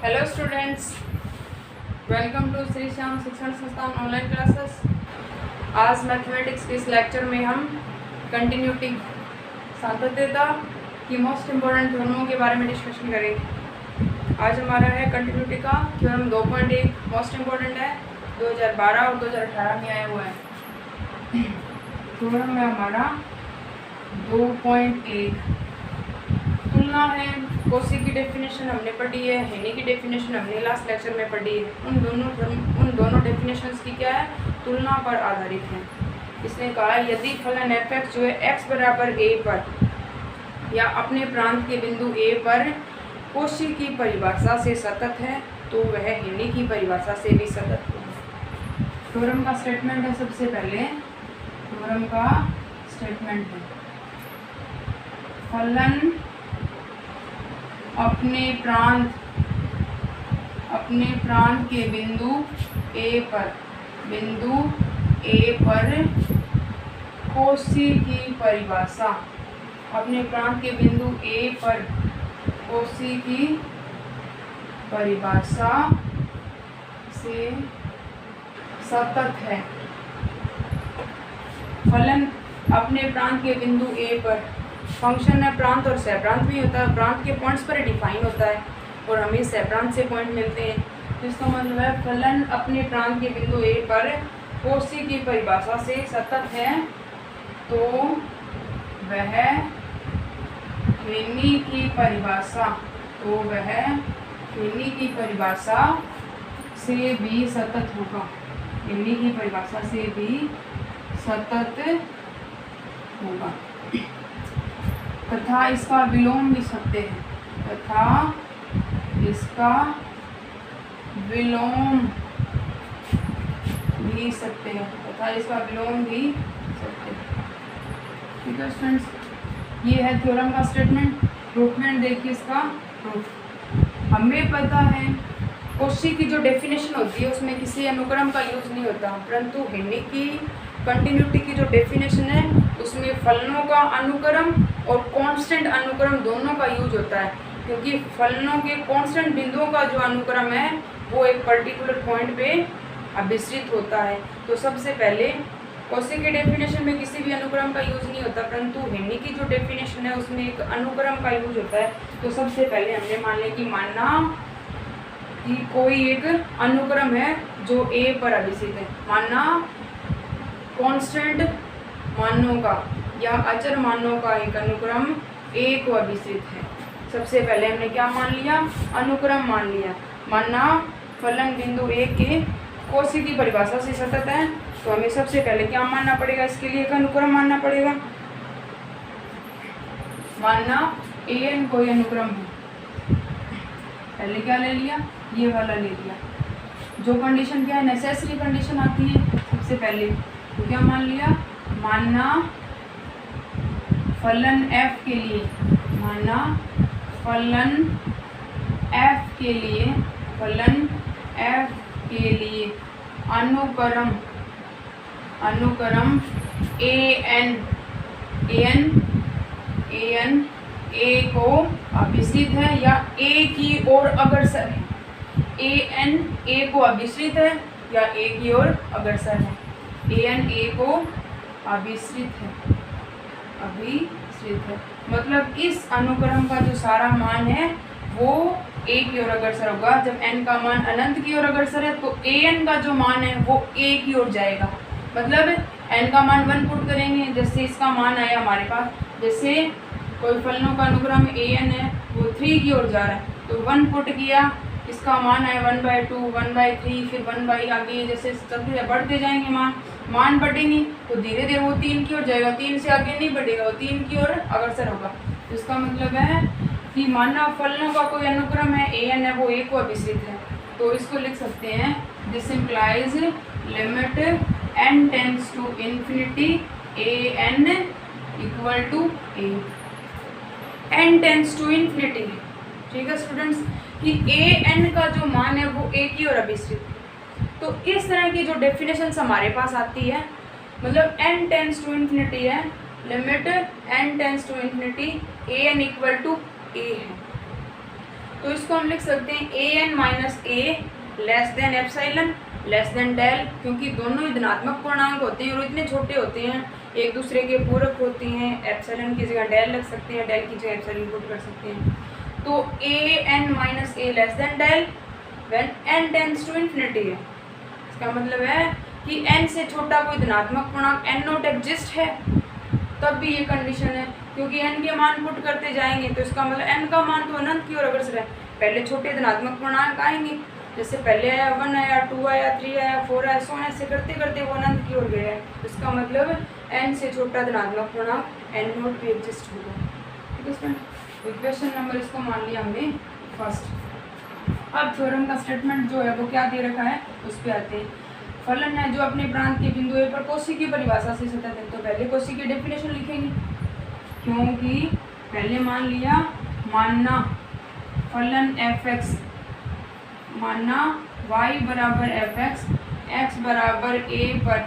Hello students, welcome to Shri Shyam Shikshan Sansthan online classes. आज mathematics के इस लेक्चर में हम कंटिन्यूटी सातत्यता की मोस्ट इम्पोर्टेंट थ्योरमों के बारे में डिस्कशन करेंगे। आज हमारा है कंटिन्यूटी का थ्योरम 2.1 मोस्ट इम्पोर्टेंट है, 2012 और 2018 में आया हुआ है। थ्योरम है हमारा 2.1 तुलना है। कोशी की डेफिनेशन हमने पढ़ी है, हेनी की डेफिनेशन हमने लास्ट लेक्चर में पढ़ी है। उन दोनों डेफिनेशंस की क्या है, तुलना पर आधारित है। इसने कहा है यदि फलन एफ एक्स जो है x बराबर a पर या अपने प्रांत के बिंदु a पर कोशी की परिभाषा से सतत है तो वह हेनी की परिभाषा से भी सतत होगा। थ्योरम का स्टेटमेंट है, सबसे पहले थ्योरम का स्टेटमेंट है फलन अपने प्रांत के बिंदु A पर कोशी की परिभाषा, अपने प्रांत के बिंदु A पर कोशी की परिभाषा से सतत है। फलन अपने प्रांत के बिंदु A पर, फंक्शन है प्रांत और सहप्रांत भी होता है, प्रांत के पॉइंट्स पर डिफाइन होता है और हमें सहप्रांत से पॉइंट मिलते हैं। तो इसका मतलब है फलन अपने प्रांत के बिंदु A पर कोशी की परिभाषा से सतत है तो वह हेनी की परिभाषा से भी सतत होगा। हेनी की परिभाषा से भी सतत होगा तथा इसका विलोम भी सकते हैं, ठीक है स्टूडेंट्स। ये है थ्योरम का स्टेटमेंट। प्रूफमेंट देखिए, इसका प्रूफ हमें पता है कोशी की जो डेफिनेशन होती है उसमें किसी अनुक्रम का यूज नहीं होता, परंतु हेनी की कंटिन्यूटी की जो डेफिनेशन है उसमें फलनों का अनुक्रम और कांस्टेंट अनुक्रम दोनों का यूज होता है, क्योंकि फलनों के कांस्टेंट बिंदुओं का जो अनुक्रम है वो एक पर्टिकुलर पॉइंट पे अभिश्रित होता है। तो सबसे पहले कोशी की डेफिनेशन में किसी भी अनुक्रम का यूज नहीं होता, परंतु हेनी की जो डेफिनेशन है उसमें एक अनुक्रम का यूज होता है। तो सबसे पहले हमने मानना कि कोई एक अनुक्रम है जो A पर अभिश्रित है, मानना कांस्टेंट मानों का या अचर मानों का एक अनुक्रम A को अभिश्रित है। सबसे पहले हमने क्या मान लिया, अनुक्रम मान लिया। मानना फलन बिंदु A के कोशी की परिभाषा से सतत है तो हमें सबसे पहले क्या मानना पड़ेगा, इसके लिए एक अनुक्रम मानना पड़ेगा। मानना an कोई अनुक्रम है, पहले क्या ले लिया, ये वाला ले लिया। जो कंडीशन क्या है, नेसेसरी कंडीशन आती है सबसे पहले, तो क्या मान लिया, मानना फलन f के लिए, फलन f के लिए अनुक्रम an A को अभिश्रित है या A की ओर अग्रसर है। an A को अभिश्रित है या A की ओर अग्रसर है। an A को अभिश्रित है, मतलब इस अनुक्रम का जो सारा मान है वो A की ओर अग्रसर होगा। जब n का मान अनंत की ओर अग्रसर है तो an का जो मान है वो A की ओर जाएगा। मतलब n का मान 1 पुट करेंगे, जैसे इसका मान आया हमारे पास, जैसे कोई फलनों का अनुक्रम an है वो 3 की ओर जा रहा है तो 1 पुट किया, इसका मान आया 1/2, 1/3, फिर 1 आगे जैसे चलते बढ़ते जाएंगे, मान बढ़ेंगे तो धीरे धीरे वो 3 की ओर जाएगा, 3 से आगे नहीं बढ़ेगा, वो 3 की ओर अग्रसर होगा। तो इसका मतलब है कि मानना फलनों का कोई अनुक्रम है an है वो A को अभिश्रित है, तो इसको लिख सकते हैं this implies limit n tends to infinity an equal to A। n tends to infinity, ठीक है स्टूडेंट्स, कि an का जो मान है वो A की ओर अभिश्रित। तो इस तरह की जो डेफिनेशंस हमारे पास आती है, मतलब n टेंड्स टू इन्फिनिटी है, limit n tends to infinity an equal to A है। तो इसको हम लिख सकते हैं A n minus A less than epsilon less than del, क्योंकि दोनों ही धनात्मक पूर्णांक होते हैं और इतने छोटे होते हैं, एक दूसरे के पूरक होते हैं। एप्सिलॉन की जगह डेल रख सकते हैं, डेल की जगह एप्सिलॉन पुट कर सकते हैं। तो A n minus A less than del when n tends to infinity है। इसका मतलब है कि एन से छोटा कोई धनात्मक पूर्णांक एन नॉट एग्जिस्ट है, तब भी ये कंडीशन है, क्योंकि एन के मान पुट करते जाएंगे तो इसका मतलब एन का मान तो अनंत की ओर अग्रसर है। पहले छोटे धनात्मक पूर्णांक आएंगे, जैसे पहले आया 1 आया 2 आया 3 आया 4 आया, सो ऐसे करते करते वो अनंत की ओर गया है। इसका मतलब एन से छोटा धनात्मक पूर्णांक एन नॉट भी एग्जिस्ट होगा। ठीक है फ्रेंड, इक्वेशन नंबर इसको मान लिया हमने फर्स्ट। अब थ्योरम का स्टेटमेंट जो है वो क्या दे रखा है उस पर आते हैं। फलन है जो अपने प्रांत के बिंदु ए पर कोशी की परिभाषा से सतत है। तो पहले कोशी की डेफिनेशन लिखेंगे, क्योंकि पहले मान लिया, मानना फलन एफ एक्स, मानना y बराबर एफ एक्स, एक्स बराबर ए पर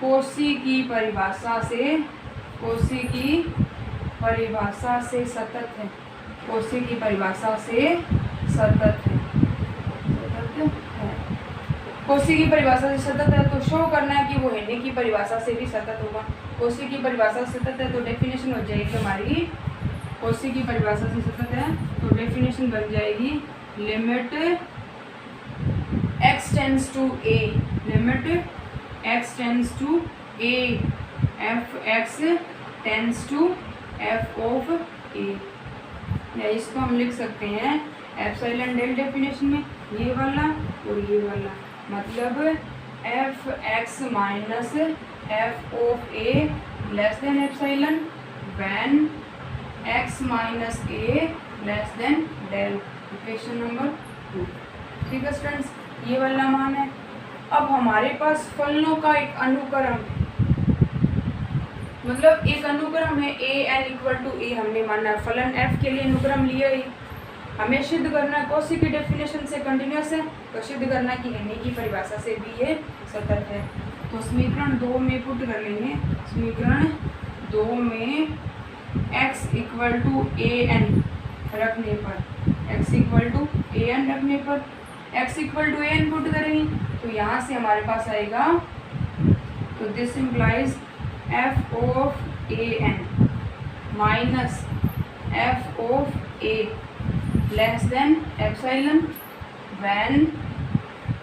कोशी की परिभाषा से, कोशी की परिभाषा से सतत है, कोशी की परिभाषा से सतत है, सतत है। कोशी की परिभाषा से सतत है तो शो करना है कि वो हेने की परिभाषा से भी सतत होगा। कोशी की परिभाषा से सतत है तो डेफिनेशन हो जाएगी हमारी, कोशी की परिभाषा से सतत है तो डेफिनेशन बन जाएगी limit x tends to a, limit x tends to a f x tends to f of a। या इसको हम लिख सकते हैं एप्सिलॉन डेल डेफिनेशन में, ये वाला और ये वाला, मतलब f x minus F of A less than epsilon when x minus A less than del, equation number 2। ठीक है स्टूडेंट्स, ये वाला मान है। अब हमारे पास फलनों का एक अनुक्रम, मतलब एक अनुक्रम है ए एन इक्वल टू ए, हमने माना फलन एफ के लिए अनुक्रम लिया ही। हमें सिद्ध करना कोशी की डेफिनेशन से कंटिन्यूस है, तो सिद्ध करना कि हेने की परिभाषा से भी ये सतत है। तो समीकरण 2 में पुट कर लेंगे, समीकरण 2 में x equal to A n रखने पर, x equal to A n रखने पर x equal to A n put करेंगे तो यहाँ से हमारे पास आएगा, तो this implies f of A n minus f of A less than epsilon when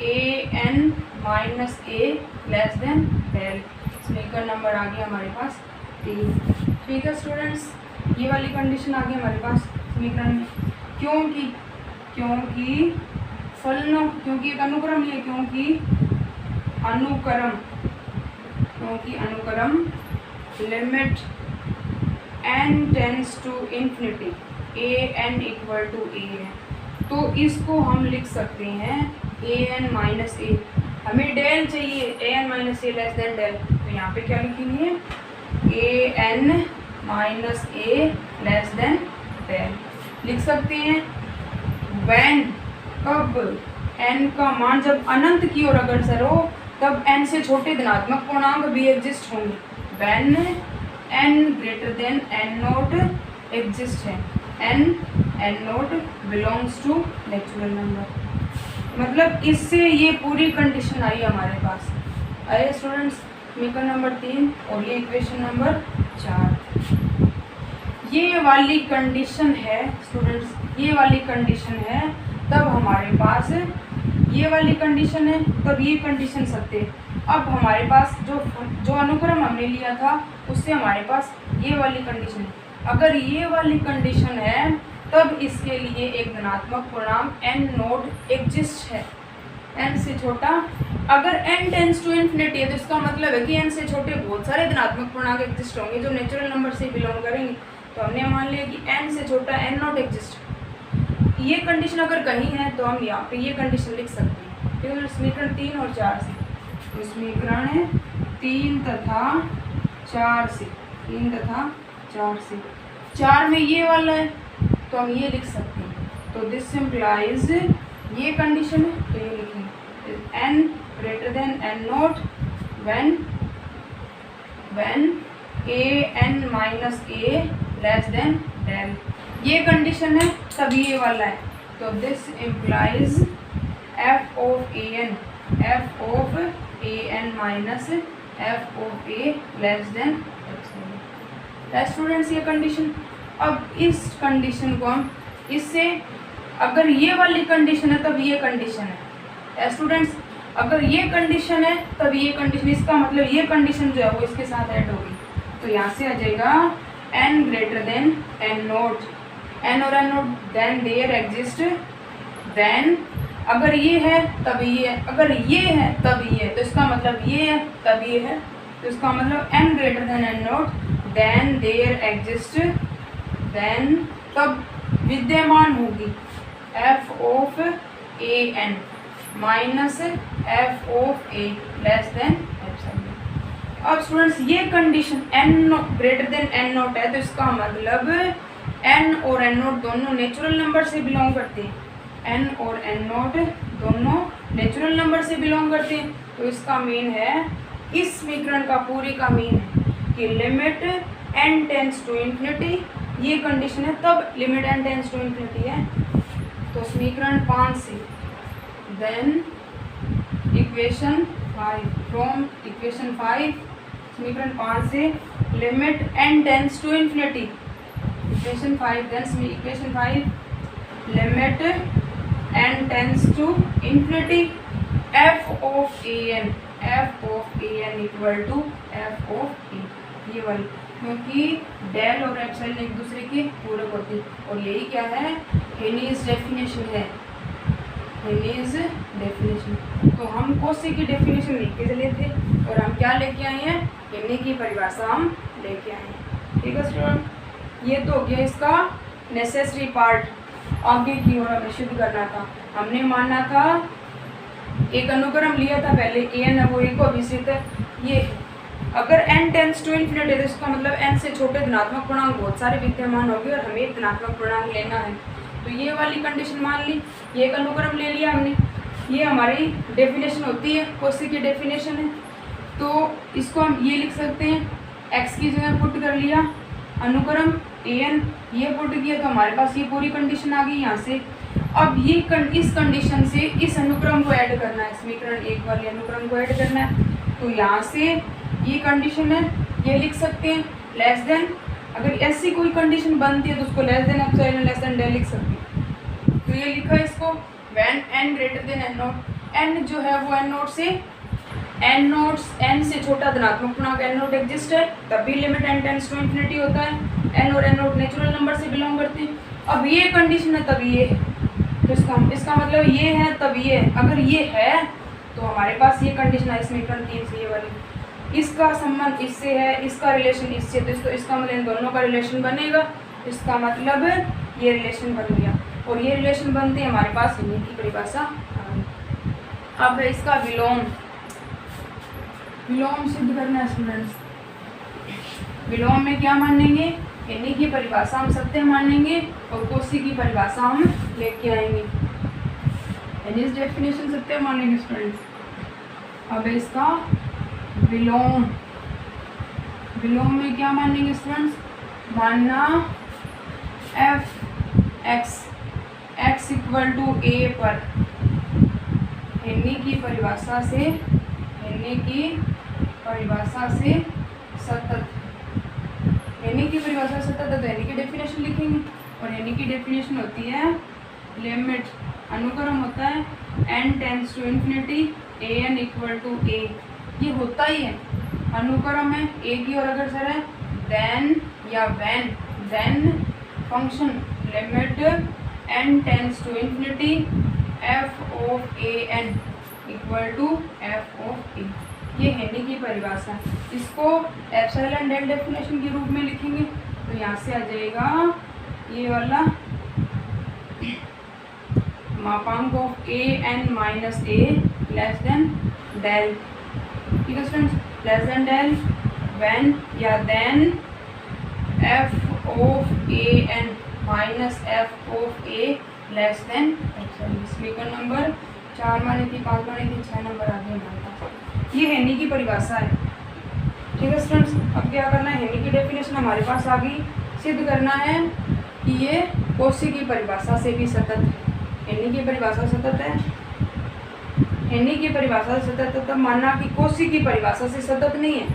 a n minus A less than del. समीकरण नंबर आ गया हमारे पास 3। ठीक है स्टूडेंट्स, ये वाली कंडीशन आ गई हमारे पास समीकरण में, क्योंकि फलनों, क्योंकि एक अनुक्रम लिया, क्योंकि अनुक्रम limit n tends to infinity A n equal to A है, तो इसको हम लिख सकते हैं ए एन माइनस ए। हमें डेल चाहिए, ए एन माइनस ए लेस देन डेल, तो यहाँ पे क्या लिखेंगे ए एन माइनस ए लेस देन डेल लिख सकते हैं। व्हेन, कब n का मान जब अनंत की ओर अग्रसर हो तब n से छोटे धनात्मक पूर्णांक भी एग्जिस्ट होंगे। When n greater than n naught exist है, n naught belongs to natural number. मतलब इससे ये पूरी कंडीशन आई हमारे पास। आइए स्टूडेंट्स, समीकरण नंबर 3 और ये इक्वेशन नंबर 4। ये वाली कंडीशन है स्टूडेंट्स, ये वाली कंडीशन है, तब हमारे पास ये वाली कंडीशन है, तब ये कंडीशन सत्य है। अब हमारे पास जो अनुक्रम हमने लिया था उससे हमारे पास ये वाली कंडीशन है। अगर ये वाली कंडीशन है तब इसके लिए एक धनात्मक पूर्णांक n नोट एग्जिस्ट है, n से छोटा। अगर n टेंस टू इन्फिनिटी है तो इसका मतलब है कि n से छोटे बहुत सारे धनात्मक पूर्णांक एग्जिस्ट होंगे जो नेचुरल नंबर से बिलोंग करेंगे। तो हमने मान लिया कि n से छोटा n नॉट एग्जिस्ट। ये कंडीशन अगर कहीं है तो हम यहाँ पे ये कंडीशन लिख सकते हैं। फिर समीकरण 3 और 4 से, तो समीकरण 3 तथा 4 से, 3 तथा 4 से, 4 में ये वाला है तो हम ये लिख सकते हैं। तो दिस सिंप्लाइज, ये कंडीशन है तो ये लिखेंगे n greater than n naught when a n minus a less than del. ये कंडीशन है तब ये वाला है। तो this implies f of A n minus F of A less than students ये कंडीशन। अब इस कंडीशन को हम इससे, अगर ये वाली कंडीशन है तब ये कंडीशन है स्टूडेंट्स, अगर ये कंडीशन है तब ये कंडीशन, इसका मतलब ये कंडीशन जो है वो इसके साथ ऐड होगी। तो यहाँ से आ जाएगा n greater than n naught, n और n naught then there exist, then अगर ये है तब ये है, अगर ये है तब ये है, तो इसका मतलब ये है तब ये है, तो इसका मतलब n greater than n naught then there exist, then तब विद्यमान होगी f of A n minus F of A less than epsilon. अब स्टूडेंट्स ये condition n greater than n naught है, तो इसका मतलब n और n नोट दोनों नेचुरल नंबर से बिलोंग करते हैं, n और n नोट दोनों नेचुरल नंबर से बिलोंग करते हैं। तो इसका मीन है, इस समीकरण का पूरी का मीन है कि limit n tends to infinity, ये कंडीशन है तब limit n tends to infinity है। तो समीकरण 5 से देन इक्वेशन 5, फ्रॉम इक्वेशन 5 समीकरण 5 से limit n tends to infinity, equation 5 then equation 5 limit n tends to infinity f of A n equal to f of A, ये वाली, क्योंकि del और एप्सिलॉन एक दूसरे के पूरक होते हैं। और यही क्या है, हेनीज डेफिनेशन है, हेनीज डेफिनेशन। तो हम कॉसी की डेफिनेशन लिख के चले थे और हम क्या लेके आए हैं, हेनी की परिभाषा हम लेके आए हैं। ठीक है स्टूडेंट, ये तो हो गया इसका नेसेसरी पार्ट। आगे की ओर हमें सिद्ध करना था, हमने माना था एक अनुक्रम लिया था पहले, ए एन है वो एक अभिसित है, ये अगर n टेंस टू इन्फिनिटी है तो इसका मतलब n से छोटे धनात्मक पूर्णांक बहुत सारे विद्यमान होंगे और हमें एक धनात्मक पूर्णांक लेना है। तो ये वाली कंडीशन मान ली, ये एक अनुक्रम ले लिया हमने, ये हमारी डेफिनेशन होती है, कॉसी की डेफिनेशन है। तो इसको हम ये लिख सकते हैं, x की जगह पुट कर लिया, अनुक्रम ए एन ये पुट किया, तो हमारे पास ये पूरी कंडीशन आ गई यहाँ से। अब ये इस कंडीशन से इस अनुक्रम को ऐड करना है, समीकरण 1 वाले अनुक्रम को ऐड करना है। तो यहाँ से ये कंडीशन है, ये लिख सकते हैं लेस देन, अगर ऐसी कोई कंडीशन बनती है तो उसको less than epsilon less than del लिख सकते हैं। तो ये लिखा है इसको when n greater than n naught, n जो है वो n नोट से n से छोटा धनात्मक पूर्णांक n नोट एग्जिस्ट है, तभी limit n tends to infinity होता है। n और n नोट नेचुरल नंबर से बिलोंग करते हैं। अब ये कंडीशन है तब ये है, तो इसका मतलब ये है तब ये है, अगर ये है तो हमारे पास ये कंडीशन है समीकरण 3 से, ये वाली, इसका संबंध इससे है, इसका रिलेशन इससे, तो इसका मतलब इन दोनों का रिलेशन बनेगा, इसका मतलब ये रिलेशन बन गया। और ये रिलेशन बनते हैं हमारे पास हेनी की परिभाषा। अब है इसका विलोम, विलोम सिद्ध करना है स्टूडेंट्स। विलोम में क्या मानेंगे, हेनी की परिभाषा हम सत्य मानेंगे और कॉची की परिभाषा हम लेके आएंगे, हेनीज डेफिनेशन सत्य मानेंगे स्टूडेंट्स। अब इसका विलोम, विलोम में क्या मानेंगे स्टूडेंट्स, मानना एफ एक्स इक्वल टू ए पर हेनी की परिभाषा से, हेनी की परिभाषा से सतत, हेनी की परिभाषा सतत है तो हेनी की डेफिनेशन लिखेंगे, और हेनी की डेफिनेशन होती है लिमिट, अनुक्रम होता है n tends to infinity A n equal to A, ये होता ही है, अनुक्रम है ए की और अगर सर है देन या when, then function limit n tends to infinity f of A n equal to f of A, ये हेनी की परिभाषा। इसको एप्सिलॉन डेल डेफिनेशन के रूप में लिखेंगे, तो यहाँ से आ जाएगा ये वाला मापांक of A n minus A less than del, ठीक है students, less than del when या then F of A n minus F of A less than epsilon. समीकरण नंबर 4 माने थी, 5 माने थी, 6 नंबर आगे हमारे पास ये हेनी की परिभाषा है। ठीक है स्टूडेंट्स, अब क्या करना है, हेनी की डेफिनेशन हमारे पास आ गई, सिद्ध करना है कि ये कॉची की परिभाषा से भी सतत है। हेनी की परिभाषा सतत है, हेनी की परिभाषा से सतत है, तब मानना कि कोशी की परिभाषा से सतत नहीं है।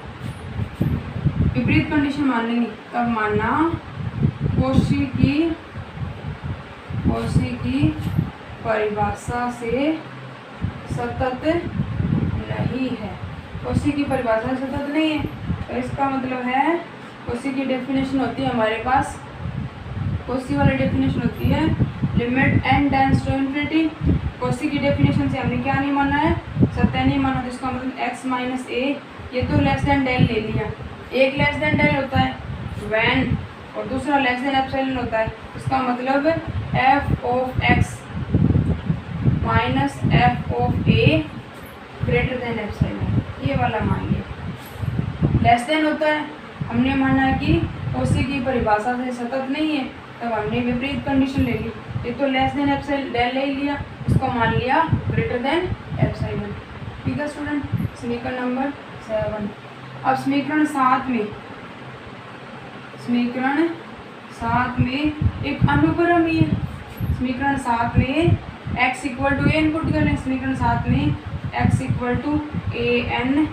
विपरीत कंडीशन मान लेंगे तब मानना कोशी की परिभाषा से सतत नहीं है। कोशी की परिभाषा से सतत नहीं है, तो इसका मतलब है कोशी की डेफिनेशन होती है हमारे पास, कोशी वाली डेफिनेशन होती है limit n tends to infinity. Cauchy की डेफिनेशन से हमने क्या नहीं माना है, सत्य नहीं माना, तो इसका मतलब x माइनस a, ये तो लेस देन डेल ले लिया, एक लेस देन डेल होता है व्हेन और दूसरा लेस देन एप्सिलॉन होता है, इसका मतलब f of x minus f of a greater than epsilon, ये वाला मान लिया। लेस देन होता है, हमने माना है कि कोशी की परिभाषा से सतत नहीं है, तब हमने विपरीत कंडीशन ले ली, ये तो लेस देन एप्सिलॉन डेल ले लिया, इसको मान लिया ग्रेटर देन एप्सिलॉन। ठीक है स्टूडेंट, समीकरण नंबर 7। अब समीकरण 7 में एक अनुक्रम ही है। समीकरण 7 में x equal to A input करें, समीकरण 7 में x equal to A n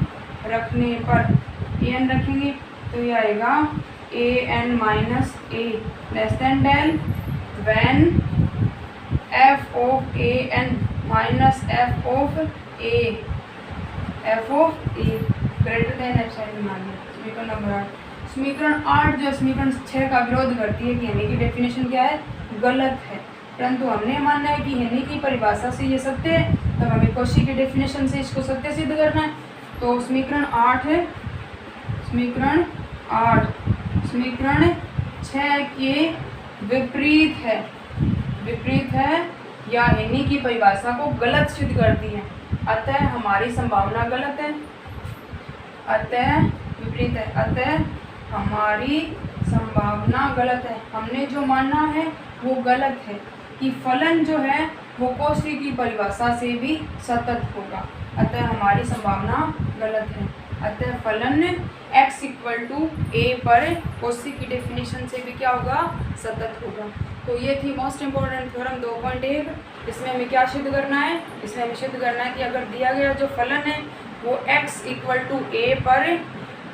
रखने पर ए एन रखेंगे तो ये आएगा A n minus A less than del when F of A n minus F of A greater than epsilon मान लिया। समीकरण नंबर 8। समीकरण 8 जो समीकरण 6 का विरोध करती है कि हेनी की डेफिनेशन क्या है, गलत है, परंतु हमने मानना है कि हेनी की परिभाषा से ये सत्य है, तब हमें कोशी की डेफिनेशन से इसको सत्य सिद्ध करना है। तो समीकरण 8 है, समीकरण 8 समीकरण 6 के विपरीत है या हेनी की परिभाषा को गलत सिद्ध करती है, अतः हमारी संभावना गलत है, अतः विपरीत है, अतः हमारी संभावना गलत है। हमने जो मानना है वो गलत है कि फलन जो है वो कोशी की परिभाषा से भी सतत होगा, अतः हमारी संभावना गलत है। अतः फलन x इक्वल टू a पर कोशी की डेफिनेशन से भी क्या होगा, सतत होगा। तो ये थी मोस्ट इम्पोर्टेंट थ्योरम 2.1। इसमें हमें क्या सिद्ध करना है, इसमें हमें सिद्ध करना है कि अगर दिया गया जो फलन है वो x इक्वल टू a पर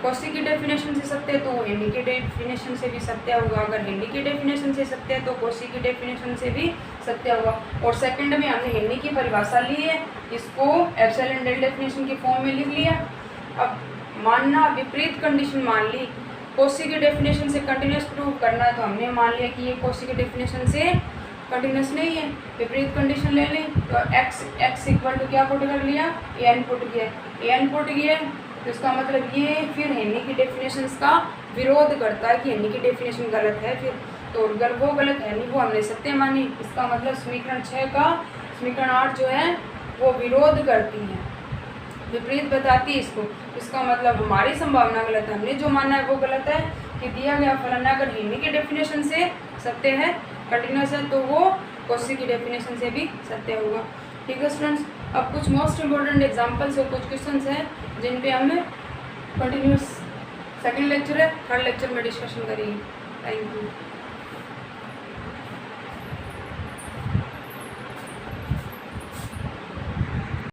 कोशी की डेफिनेशन से सत्य है तो वो हेनी की डेफिनेशन से भी सत्य होगा, अगर हेनी की डेफिनेशन से सत्य है तो कोशी की डेफिनेशन से भी सत्य होगा। और सेकंड में हमने हेनी की परिभाषा ली है, इसको एप्सिलॉन डेल डेफिनेशन की फॉर्म में लिख लिया। अब मानना विपरीत कंडीशन मान ली, कोशी की डेफिनेशन से कंटिन्यूस प्रूव करना है, तो हमने मान लिया कि ये कोशी की डेफिनेशन से कंटिन्यूस नहीं है, विपरीत कंडीशन ले ली तो x इक्वल टू क्या पुट कर लिया, ए एन पुट किया, तो इसका मतलब ये फिर हेनी की डेफिनेशन का विरोध करता है कि हेनी की डेफिनेशन गलत है, फिर तो अगर वो गलत है नहीं वो हमने सत्य मानी, इसका मतलब समीकरण 6 का समीकरण 8 जो है वो विरोध करती है, विपरीत बताती है इसको, इसका मतलब हमारी संभावना गलत है, हमने जो माना है वो गलत है कि दिया गया फलन अगर हेनी के डेफिनेशन से सत्य है, कंटिन्यूस है, तो वो कोशी की डेफिनेशन से भी सत्य होगा। ठीक है स्टूडेंट्स, अब कुछ मोस्ट इम्पोर्टेंट एग्जांपल्स और कुछ क्वेश्चंस हैं जिन पे हम कंटिन्यूस सेकंड लेक्चर है, थर्ड लेक्चर में डिस्कशन करेंगे। Thank you.